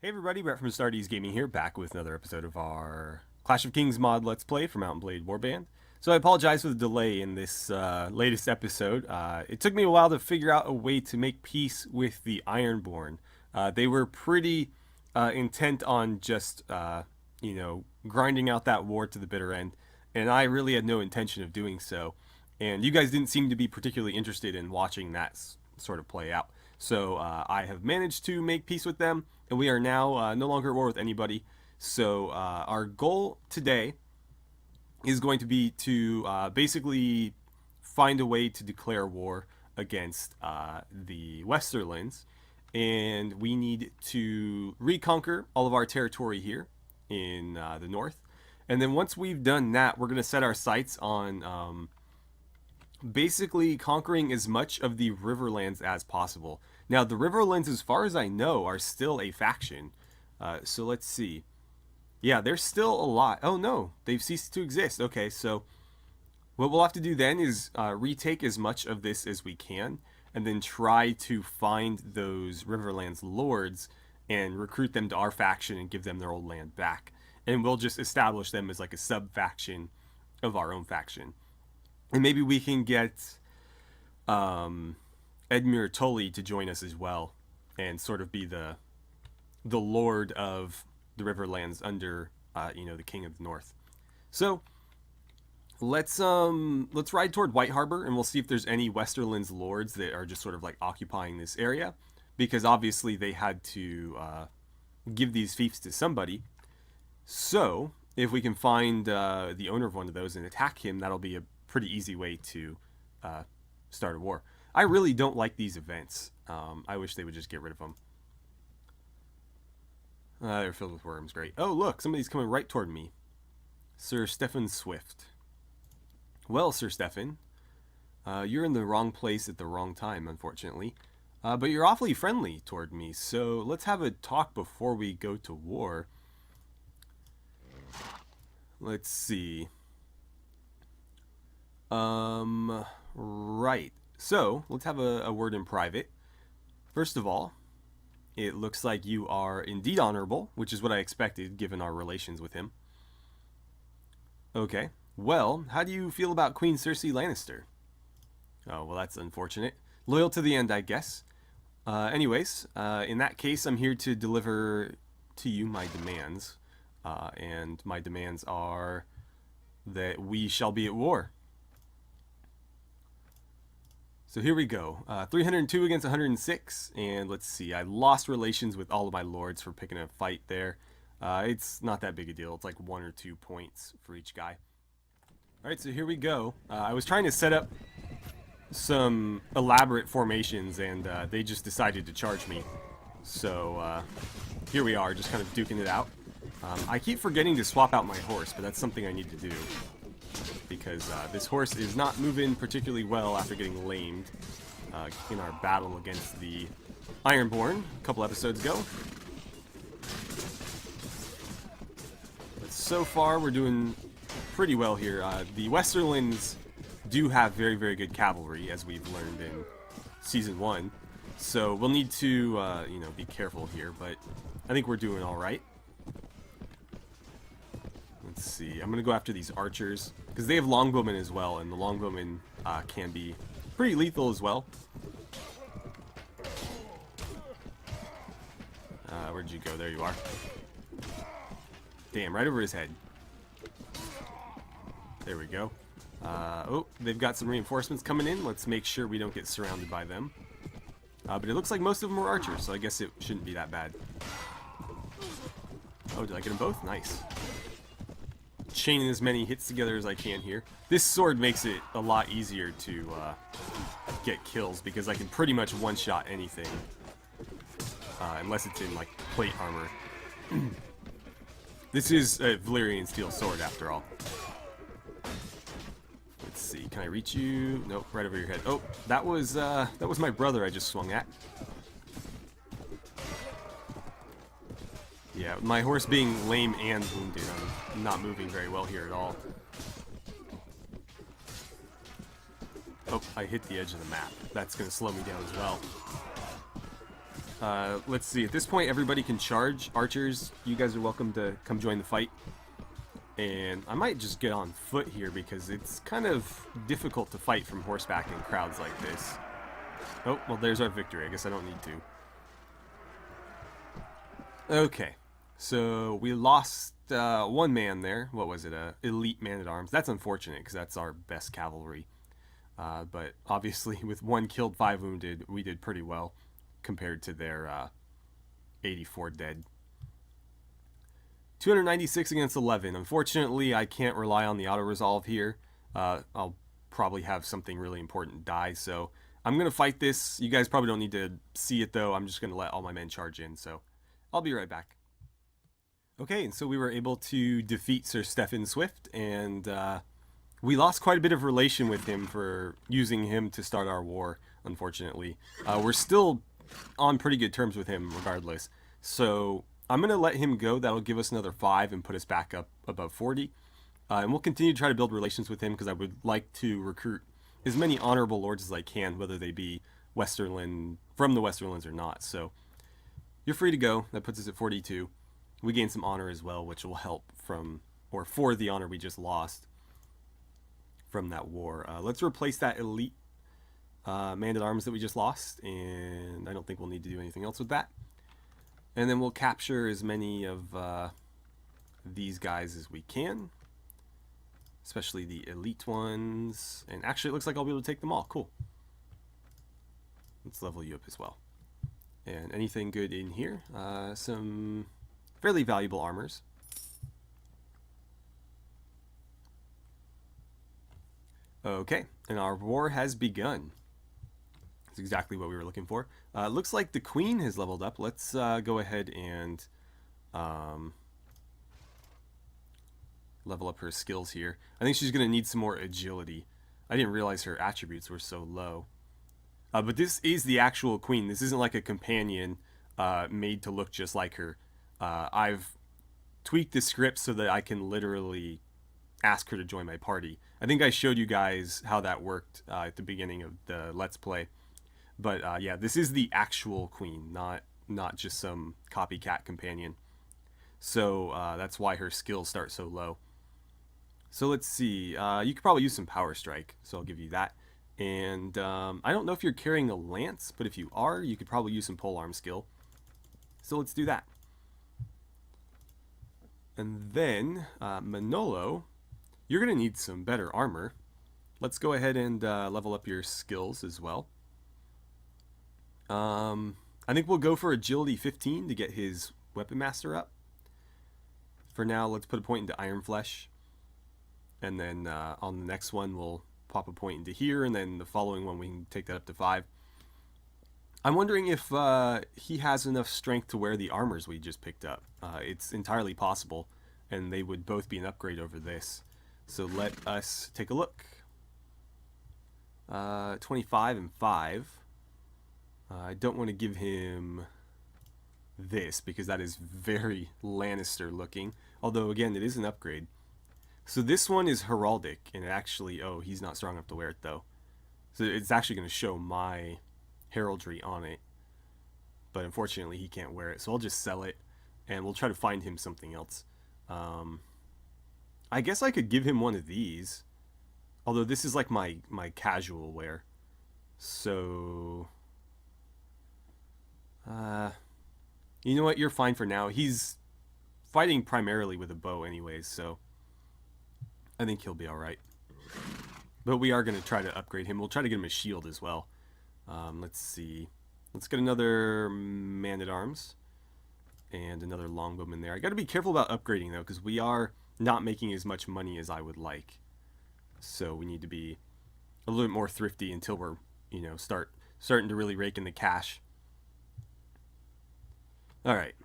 Hey everybody, Brett from AstartesGaming here, back with another episode of our Clash of Kings mod Let's Play for Mount & Blade Warband. So I apologize for the delay in this latest episode. It took me a while to figure out a way to make peace with the Ironborn. They were pretty intent on just, grinding out that war to the bitter end, and I really had no intention of doing so. And you guys didn't seem to be particularly interested in watching that sort of play out. So I have managed to make peace with them, and we are now no longer at war with anybody. So our goal today is going to be to basically find a way to declare war against the Westerlands, and we need to reconquer all of our territory here in the north. And then once we've done that, we're going to set our sights on basically conquering as much of the Riverlands as possible. Now, the Riverlands, as far as I know, are still a faction. So let's see. Yeah, there's still a lot. Oh, no. They've ceased to exist. Okay, so what we'll have to do then is retake as much of this as we can, and then try to find those Riverlands lords and recruit them to our faction and give them their old land back. And we'll just establish them as like a sub-faction of our own faction. And maybe we can get Edmure Tully to join us as well, and sort of be the lord of the Riverlands under the King of the North. So let's ride toward White Harbor, and we'll see if there's any Westerlands lords that are just sort of like occupying this area, because obviously they had to give these fiefs to somebody. So if we can find the owner of one of those and attack him, that'll be a pretty easy way to start a war. I really don't like these events. I wish they would just get rid of them. They're filled with worms. Great. Oh, look, somebody's coming right toward me. Sir Stefan Swift. Well, Sir Stefan, you're in the wrong place at the wrong time, unfortunately. But you're awfully friendly toward me, so let's have a talk before we go to war. Let's see. Right. So, let's have a word in private. First of all, it looks like you are indeed honorable, which is what I expected given our relations with him. Okay. Well, how do you feel about Queen Cersei Lannister? Oh, well, that's unfortunate. Loyal to the end, I guess. Anyways, in that case, I'm here to deliver to you my demands. And my demands are that we shall be at war. So here we go. 302 against 106, and let's see. I lost relations with all of my lords for picking a fight there. It's not that big a deal. It's like 1 or 2 points for each guy. Alright, so here we go. I was trying to set up some elaborate formations, and they just decided to charge me. So here we are, just kind of duking it out. I keep forgetting to swap out my horse, but that's something I need to do, because this horse is not moving particularly well after getting lamed in our battle against the Ironborn a couple episodes ago. But so far, we're doing pretty well here. The Westerlands do have very, very good cavalry, as we've learned in Season 1. So we'll need to, be careful here, but I think we're doing all right. Let's see. I'm going to go after these archers, because they have longbowmen as well, and the longbowmen can be pretty lethal as well. Where'd you go? There you are. Damn, right over his head. There we go. Oh, they've got some reinforcements coming in. Let's make sure we don't get surrounded by them. But it looks like most of them are archers, so I guess it shouldn't be that bad. Oh, did I get them both? Nice. Chaining as many hits together as I can here. This sword makes it a lot easier to get kills, because I can pretty much one-shot anything. Unless it's in, like, plate armor. This is a Valyrian steel sword, after all. Let's see, can I reach you? Nope, right over your head. Oh, that was my brother I just swung at. Yeah, my horse being lame and wounded, I'm not moving very well here at all. Oh, I hit the edge of the map. That's going to slow me down as well. Let's see. At this point, everybody can charge. Archers, you guys are welcome to come join the fight. And I might just get on foot here because it's kind of difficult to fight from horseback in crowds like this. Oh, well, there's our victory. I guess I don't need to. Okay, so we lost one man there. What was it? Elite man-at-arms. That's unfortunate because that's our best cavalry. But obviously, with 1 killed, 5 wounded, we did pretty well compared to their 84 dead. 296 against 11. Unfortunately, I can't rely on the auto-resolve here. I'll probably have something really important die, so I'm going to fight this. You guys probably don't need to see it, though. I'm just going to let all my men charge in, so I'll be right back. Okay, and so we were able to defeat Sir Stephen Swift, and we lost quite a bit of relation with him for using him to start our war, unfortunately. We're still on pretty good terms with him regardless, so I'm going to let him go. That'll give us another 5 and put us back up above 40. And we'll continue to try to build relations with him because I would like to recruit as many honorable lords as I can, whether they be Westerland, from the Westerlands or not. So you're free to go. That puts us at 42. We gain some honor as well, which will help from, or for the honor we just lost from that war. Let's replace that elite man-at-arms that we just lost, and I don't think we'll need to do anything else with that. And then we'll capture as many of these guys as we can, especially the elite ones. And actually, it looks like I'll be able to take them all. Cool. Let's level you up as well. And anything good in here? Some fairly valuable armors. Okay, and our war has begun. That's exactly what we were looking for. Looks like the queen has leveled up. Let's go ahead and level up her skills here. I think she's going to need some more agility. I didn't realize her attributes were so low. But this is the actual queen. This isn't like a companion made to look just like her. I've tweaked the script so that I can literally ask her to join my party. I think I showed you guys how that worked at the beginning of the Let's Play. But yeah, this is the actual queen, not just some copycat companion. So that's why her skills start so low. So let's see. You could probably use some Power Strike, so I'll give you that. And I don't know if you're carrying a lance, but if you are, you could probably use some polearm skill. So let's do that. And then Manolo, you're going to need some better armor. Let's go ahead and level up your skills as well. I think we'll go for agility 15 to get his weapon master up. For now, let's put a point into Iron Flesh. And then on the next one, we'll pop a point into here. And then the following one, we can take that up to 5. I'm wondering if he has enough strength to wear the armors we just picked up. It's entirely possible. And they would both be an upgrade over this. So let us take a look. 25 and 5. I don't want to give him this because that is very Lannister looking. Although, again, it is an upgrade. So this one is heraldic, and it actually... Oh, he's not strong enough to wear it, though. So it's actually going to show my heraldry on it. But unfortunately, he can't wear it. So I'll just sell it, and we'll try to find him something else. I guess I could give him one of these. Although this is like my casual wear. So... you know what? You're fine for now. He's fighting primarily with a bow anyways, so I think he'll be alright. But we are going to try to upgrade him. We'll try to get him a shield as well. Let's see. Let's get another man-at-arms and another longbowman there. I got to be careful about upgrading, though, because we are not making as much money as I would like. So we need to be a little bit more thrifty until we're, you know, starting to really rake in the cash. Alright,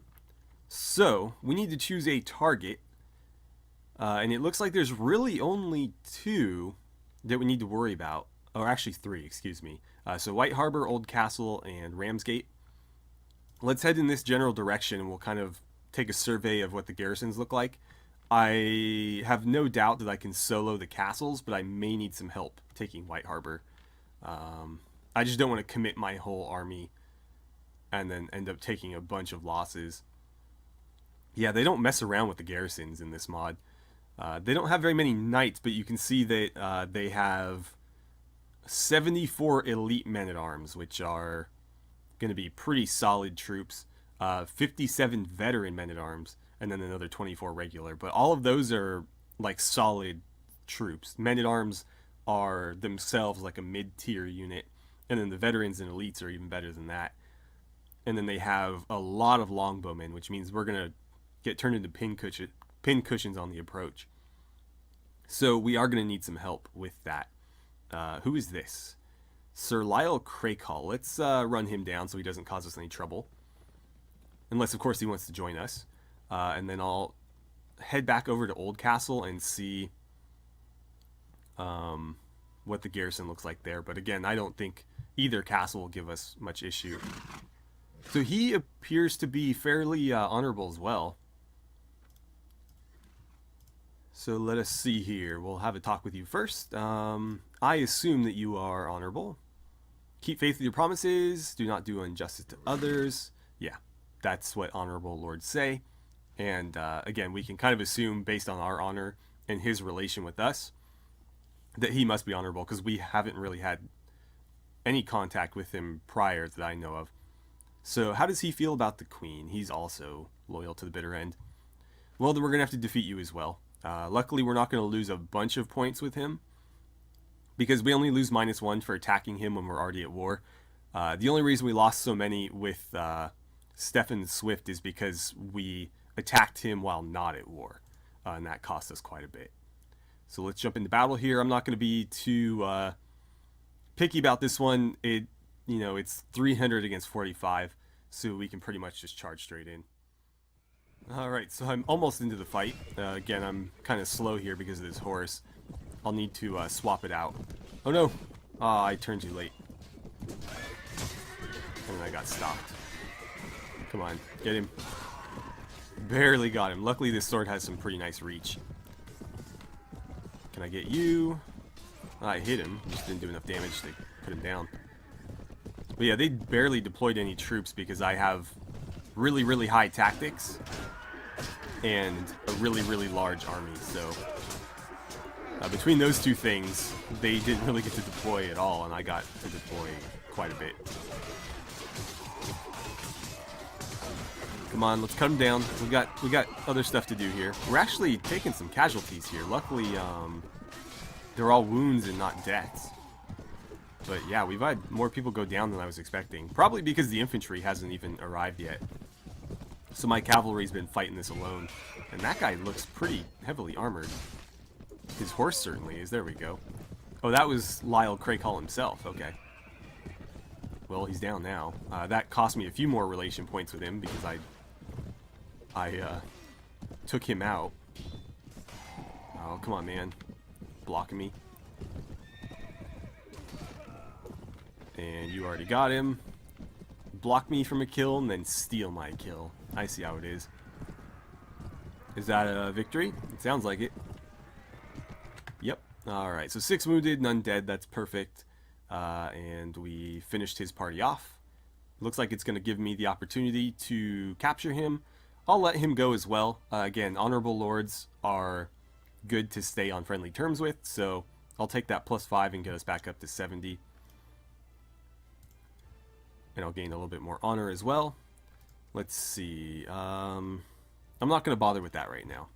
so we need to choose a target, and it looks like there's really only 2 that we need to worry about, or actually 3, excuse me. So White Harbor, Old Castle, and Ramsgate. Let's head in this general direction, and we'll kind of take a survey of what the garrisons look like. I have no doubt that I can solo the castles, but I may need some help taking White Harbor. I just don't want to commit my whole army and then end up taking a bunch of losses. Yeah, they don't mess around with the garrisons in this mod. They don't have very many knights, but you can see that they have 74 elite men-at-arms, which are going to be pretty solid troops. 57 veteran men-at-arms, and then another 24 regular. But all of those are like solid troops. Men-at-arms are themselves like a mid-tier unit, and then the veterans and elites are even better than that. And then they have a lot of longbowmen, which means we're going to get turned into pin cushions on the approach. So we are going to need some help with that. Who is this? Sir Lyle Crakehall. Let's run him down so he doesn't cause us any trouble. Unless, of course, he wants to join us. And then I'll head back over to Oldcastle and see what the garrison looks like there. But again, I don't think either castle will give us much issue. So he appears to be fairly honorable as well. So let us see here. We'll have a talk with you first. I assume that you are honorable. Keep faith with your promises. Do not do injustice to others. Yeah, that's what honorable lords say. And again, we can kind of assume based on our honor and his relation with us that he must be honorable, because we haven't really had any contact with him prior that I know of. So how does he feel about the queen? He's also loyal to the bitter end. Well, then we're going to have to defeat you as well. Luckily, we're not going to lose a bunch of points with him, because we only lose -1 for attacking him when we're already at war. The only reason we lost so many with Stefan Swift is because we attacked him while not at war, and that cost us quite a bit. So let's jump into battle here. I'm not going to be too picky about this one. It's 300 against 45, so we can pretty much just charge straight in. Alright, so I'm almost into the fight. Again, I'm kind of slow here because of this horse. I'll need to swap it out. Oh no! I turned too late. And I got stopped. Come on, get him. Barely got him. Luckily this sword has some pretty nice reach. Can I get you? I hit him. Just didn't do enough damage to put him down. But yeah, they barely deployed any troops because I have really, really high tactics and a really, really large army. So between those two things, they didn't really get to deploy at all, and I got to deploy quite a bit. Come on, let's cut them down. We got other stuff to do here. We're actually taking some casualties here. Luckily, they're all wounds and not deaths. But yeah, we've had more people go down than I was expecting. Probably because the infantry hasn't even arrived yet. So my cavalry's been fighting this alone. And that guy looks pretty heavily armored. His horse certainly is. There we go. Oh, that was Lyle Crakehall himself. Okay. Well, he's down now. That cost me a few more relation points with him because I took him out. Oh, come on, man. Blocking me. And you already got him. Block me from a kill and then steal my kill. I see how it is. Is that a victory? It sounds like it. Yep. Alright, so 6 wounded, none dead. That's perfect. And we finished his party off. Looks like it's going to give me the opportunity to capture him. I'll let him go as well. Again, honorable lords are good to stay on friendly terms with, so I'll take that +5 and get us back up to 70. And I'll gain a little bit more honor as well. Let's see. I'm not going to bother with that right now.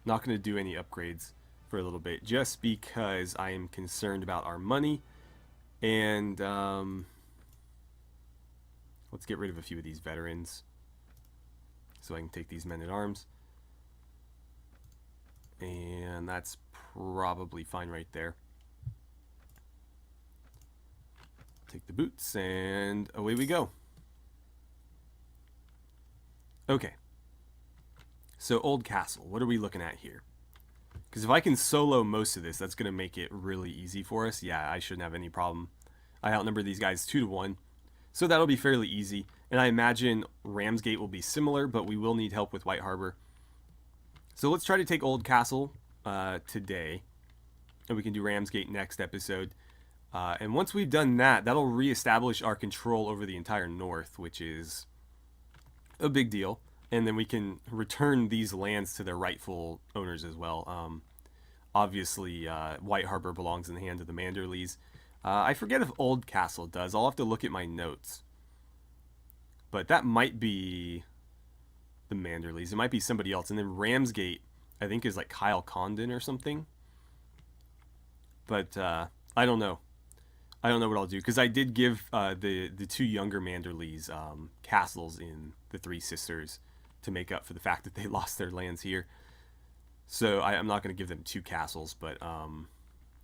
Not going to do any upgrades for a little bit, just because I am concerned about our money. And let's get rid of a few of these veterans so I can take these men-at-arms. And that's probably fine right there. Take the boots, and away we go. Okay. So, Old Castle. What are we looking at here? Because if I can solo most of this, that's going to make it really easy for us. Yeah, I shouldn't have any problem. I outnumber these guys 2-1. So that'll be fairly easy. And I imagine Ramsgate will be similar, but we will need help with White Harbor. So let's try to take Old Castle today. And we can do Ramsgate next episode. And once we've done that, that'll reestablish our control over the entire north, which is a big deal. And then we can return these lands to their rightful owners as well. Obviously, White Harbor belongs in the hands of the Manderleys. I forget if Old Castle does. I'll have to look at my notes. But that might be the Manderleys. It might be somebody else. And then Ramsgate, I think, is like Kyle Condon or something. But I don't know. I don't know what I'll do, because I did give the two younger Manderleys castles in the Three Sisters to make up for the fact that they lost their lands here. So I'm not going to give them 2 castles, but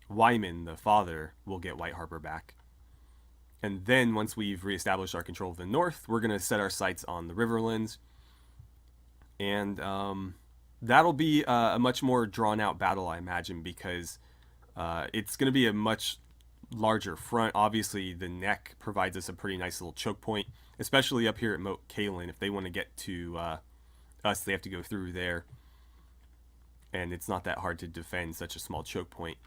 Wyman, the father, will get White Harbor back. And then once we've reestablished our control of the north, we're going to set our sights on the Riverlands. And that'll be a much more drawn-out battle, I imagine, because it's going to be a much larger front. Obviously, the neck provides us a pretty nice little choke point, especially up here at Moat Cailin. If they want to get to us, they have to go through there, and it's not that hard to defend such a small choke point.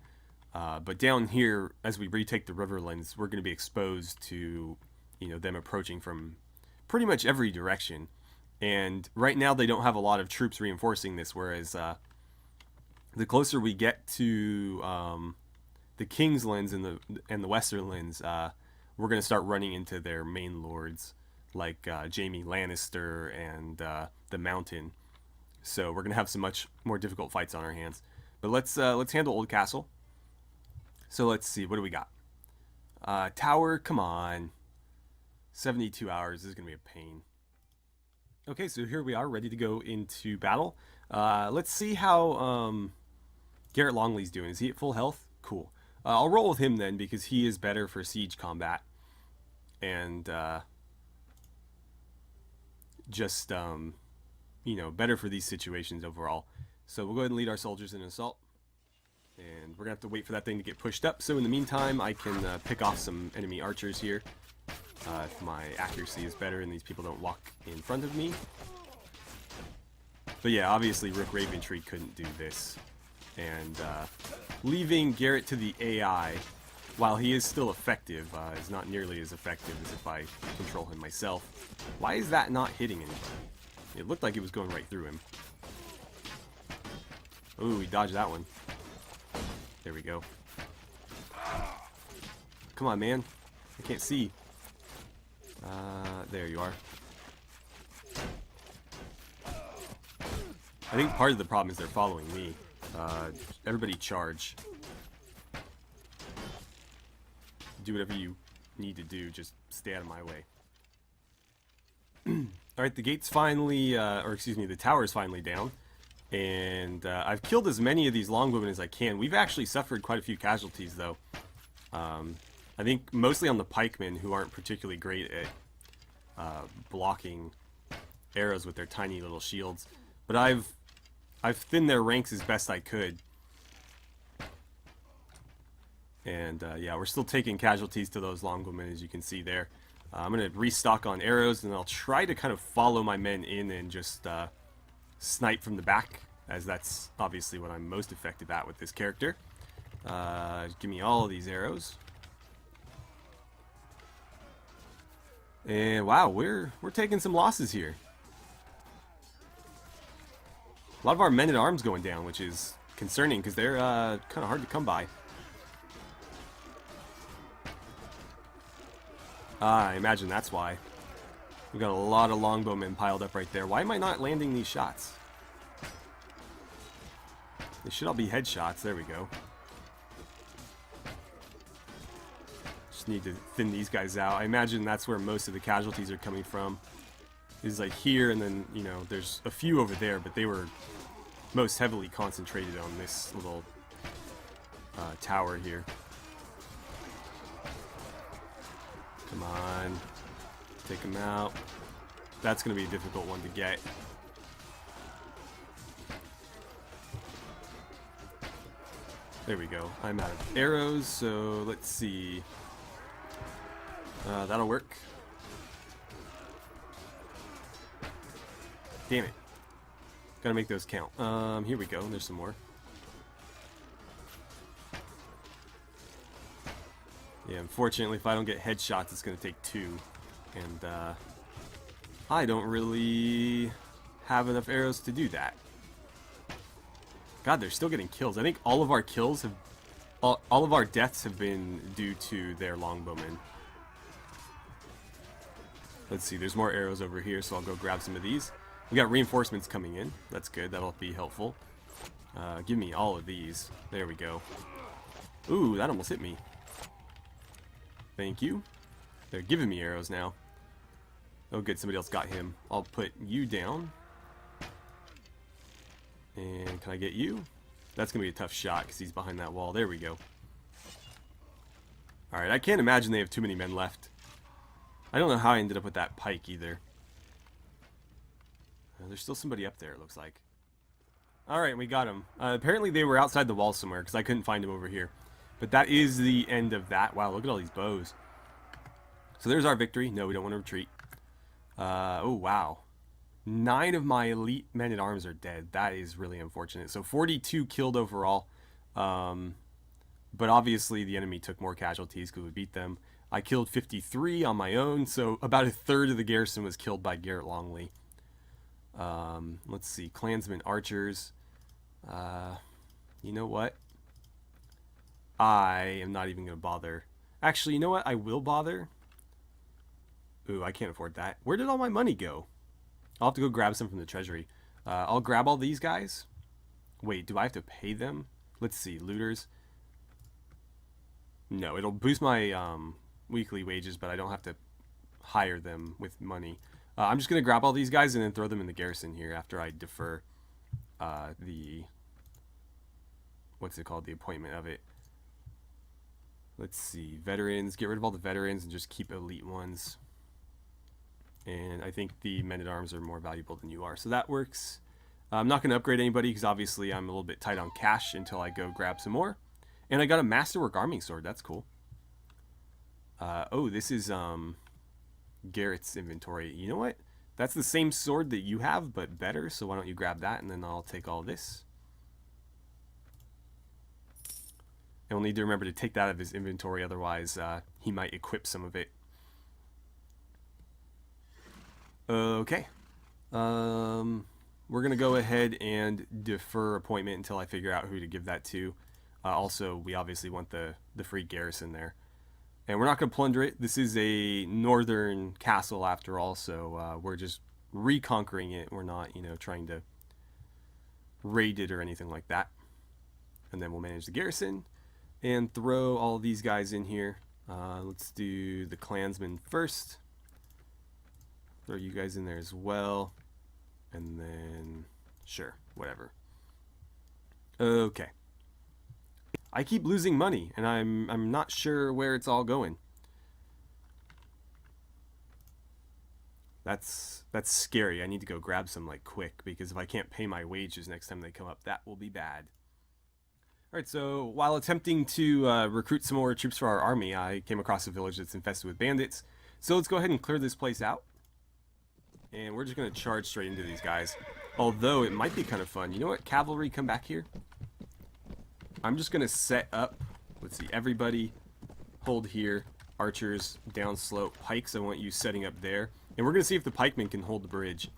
But down here, as we retake the Riverlands, we're going to be exposed to, them approaching from pretty much every direction. And right now, they don't have a lot of troops reinforcing this, whereas the closer we get to the Kingslands and the Westerlands, we're going to start running into their main lords, like Jaime Lannister and the Mountain. So we're going to have some much more difficult fights on our hands. But let's handle Old Castle. So let's see, what do we got? Tower, come on. 72 hours, this is going to be a pain. Okay, so here we are, ready to go into battle. Let's see how Garrett Longley's doing. Is he at full health? Cool. I'll roll with him then, because he is better for siege combat. And just, better for these situations overall. So we'll go ahead and lead our soldiers in an assault. And we're going to have to wait for that thing to get pushed up. So in the meantime, I can pick off some enemy archers here. If my accuracy is better and these people don't walk in front of me. But yeah, obviously Rook Raventree couldn't do this. And leaving Garrett to the AI, while he is still effective, is not nearly as effective as if I control him myself. Why is that not hitting anybody? It looked like it was going right through him. Ooh, he dodged that one. There we go. Come on, man. I can't see. There you are. I think part of the problem is they're following me. Everybody charge. Do whatever you need to do, just stay out of my way. Alright, the gate's finally, the tower's finally down. And I've killed as many of these longbowmen as I can. We've actually suffered quite a few casualties, though. I think mostly on the pikemen, who aren't particularly great at blocking arrows with their tiny little shields. But I've thinned their ranks as best I could. And yeah, we're still taking casualties to those longbowmen, as you can see there. I'm going to restock on arrows, and I'll try to kind of follow my men in and just snipe from the back, as that's obviously what I'm most effective at with this character. Give me all of these arrows. And wow, we're taking some losses here. A lot of our men-at-arms going down, which is concerning, because they're kind of hard to come by. I imagine that's why. We've got a lot of longbowmen piled up right there. Why am I not landing these shots? They should all be headshots. There we go. Just need to thin these guys out. I imagine that's where most of the casualties are coming from. Is like here, and then, there's a few over there, but they were most heavily concentrated on this little tower here. Come on. Take him out. That's going to be a difficult one to get. There we go. I'm out of arrows, so let's see. That'll work. Damn it. Gotta make those count. Here we go. There's some more. Yeah, unfortunately, if I don't get headshots, it's going to take 2. And I don't really have enough arrows to do that. God, they're still getting kills. I think all of our kills have... All of our deaths have been due to their longbowmen. Let's see, there's more arrows over here, so I'll go grab some of these. We got reinforcements coming in. That's good. That'll be helpful. Give me all of these. There we go. Ooh, that almost hit me. Thank you. They're giving me arrows now. Oh, good. Somebody else got him. I'll put you down. And can I get you? That's going to be a tough shot because he's behind that wall. There we go. Alright, I can't imagine they have too many men left. I don't know how I ended up with that pike either. There's still somebody up there, it looks like. Alright, we got him. Apparently they were outside the wall somewhere because I couldn't find him over here. But that is the end of that. Wow, look at all these bows. So there's our victory. No, we don't want to retreat. Oh, wow. 9 of my elite men-at-arms are dead. That is really unfortunate. So 42 killed overall. But obviously the enemy took more casualties because we beat them. I killed 53 on my own, so about a third of the garrison was killed by Garrett Longley. Let's see, clansmen, archers. You know what? I am not even going to bother. Actually, you know what? I will bother. Ooh, I can't afford that. Where did all my money go? I'll have to go grab some from the treasury. I'll grab all these guys. Wait, do I have to pay them? Let's see, looters. No, it'll boost my weekly wages, but I don't have to hire them with money. I'm just going to grab all these guys and then throw them in the garrison here after I defer the... What's it called? The appointment of it. Let's see. Veterans. Get rid of all the veterans and just keep elite ones. And I think the men-at-arms are more valuable than you are. So that works. I'm not going to upgrade anybody because obviously I'm a little bit tight on cash until I go grab some more. And I got a Masterwork Arming Sword. That's cool. Oh, this is Garrett's inventory. You know what? That's the same sword that you have, but better. So why don't you grab that, and then I'll take all this. And we'll need to remember to take that out of his inventory, otherwise he might equip some of it. Okay. We're going to go ahead and defer appointment until I figure out who to give that to. Also, we obviously want the free garrison there. And we're not going to plunder it. This is a northern castle after all, so we're just reconquering it. We're not, you know, trying to raid it or anything like that. And then we'll manage the garrison and throw all these guys in here. Let's do the clansmen first. Throw you guys in there as well. And then, sure, whatever. Okay. I keep losing money, and I'm not sure where it's all going. That's scary. I need to go grab some like quick, because if I can't pay my wages next time they come up, that will be bad. Alright, so while attempting to recruit some more troops for our army, I came across a village that's infested with bandits. So let's go ahead and clear this place out. And we're just going to charge straight into these guys. Although it might be kind of fun. You know what? Cavalry, come back here. I'm just going to set up. Let's see. Everybody hold here. Archers down slope. Pikes, I want you setting up there. And we're going to see if the pikemen can hold the bridge.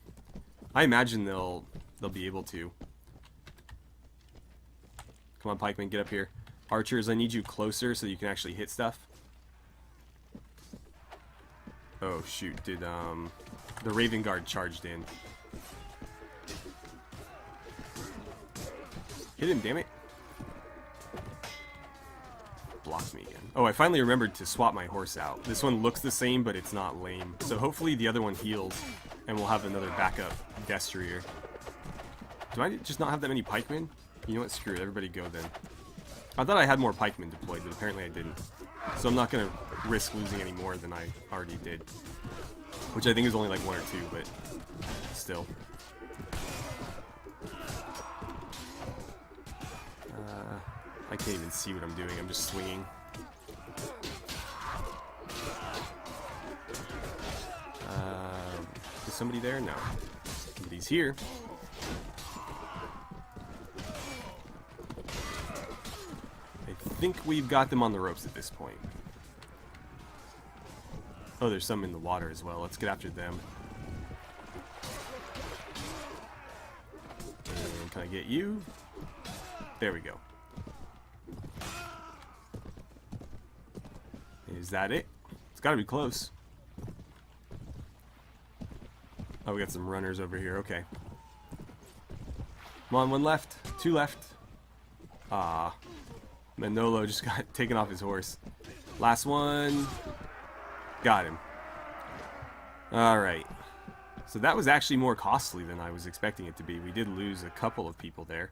I imagine they'll be able to. Come on, pikemen, get up here. Archers, I need you closer so you can actually hit stuff. Oh, shoot. Did, the Raven Guard charged in. Hit him, damn it. Blocked me again. Oh, I finally remembered to swap my horse out. This one looks the same, but it's not lame. So hopefully the other one heals, and we'll have another backup destrier. Do I just not have that many pikemen? You know what? Screw it. Everybody go then. I thought I had more pikemen deployed, but apparently I didn't. So I'm not going to risk losing any more than I already did. Which I think is only like 1 or 2, but still. I can't even see what I'm doing. I'm just swinging. Is somebody there? No. Somebody's here. I think we've got them on the ropes at this point. Oh, there's some in the water as well. Let's get after them. And can I get you? There we go. Is that it? It's got to be close. Oh, we got some runners over here. Okay. Come on, one left. Two left. Ah. Manolo just got taken off his horse. Last one. Got him. Alright. So that was actually more costly than I was expecting it to be. We did lose a couple of people there.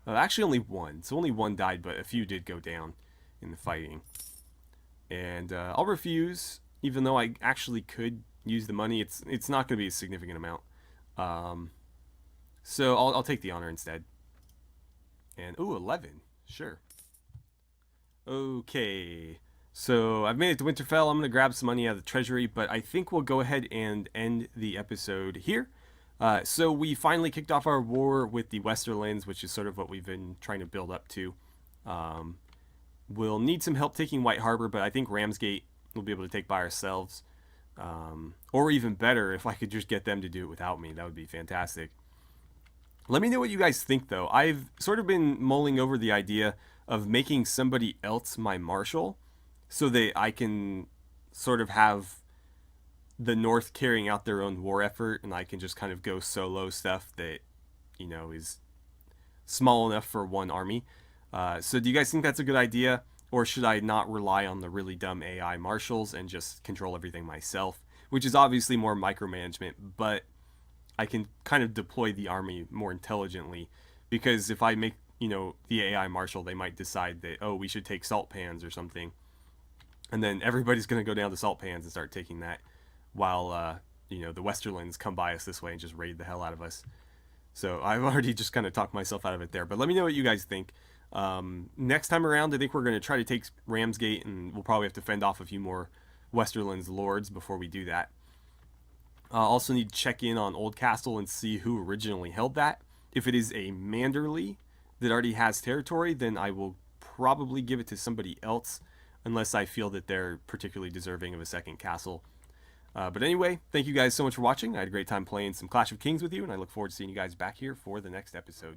Actually only one. So only one died, but a few did go down in the fighting. And I'll refuse, even though I actually could use the money. It's not going to be a significant amount. So I'll take the honor instead. And, ooh, 11. Sure. Okay. So I've made it to Winterfell. I'm going to grab some money out of the treasury, but I think we'll go ahead and end the episode here. So we finally kicked off our war with the Westerlands, which is sort of what we've been trying to build up to. We'll need some help taking White Harbor, but I think Ramsgate we'll be able to take by ourselves. Or even better, if I could just get them to do it without me, that would be fantastic. Let me know what you guys think, though. I've sort of been mulling over the idea of making somebody else my marshal so that I can sort of have the North carrying out their own war effort, and I can just kind of go solo stuff that, you know, is small enough for one army. So do you guys think that's a good idea? Or should I not rely on the really dumb AI marshals and just control everything myself? Which is obviously more micromanagement, but I can kind of deploy the army more intelligently. Because if I make, you know, the AI marshal, they might decide that, oh, we should take salt pans or something. And then everybody's going to go down to salt pans and start taking that. While, you know, the Westerlands come by us this way and just raid the hell out of us. So I've already just kind of talked myself out of it there. But let me know what you guys think. Next time around, I think we're going to try to take Ramsgate, and we'll probably have to fend off a few more Westerlands lords before we do that. Also need to check in on Oldcastle and see who originally held that. If it is a Manderly that already has territory, then I will probably give it to somebody else, unless I feel that they're particularly deserving of a second castle. But anyway, thank you guys so much for watching. I had a great time playing some Clash of Kings with you, and I look forward to seeing you guys back here for the next episode.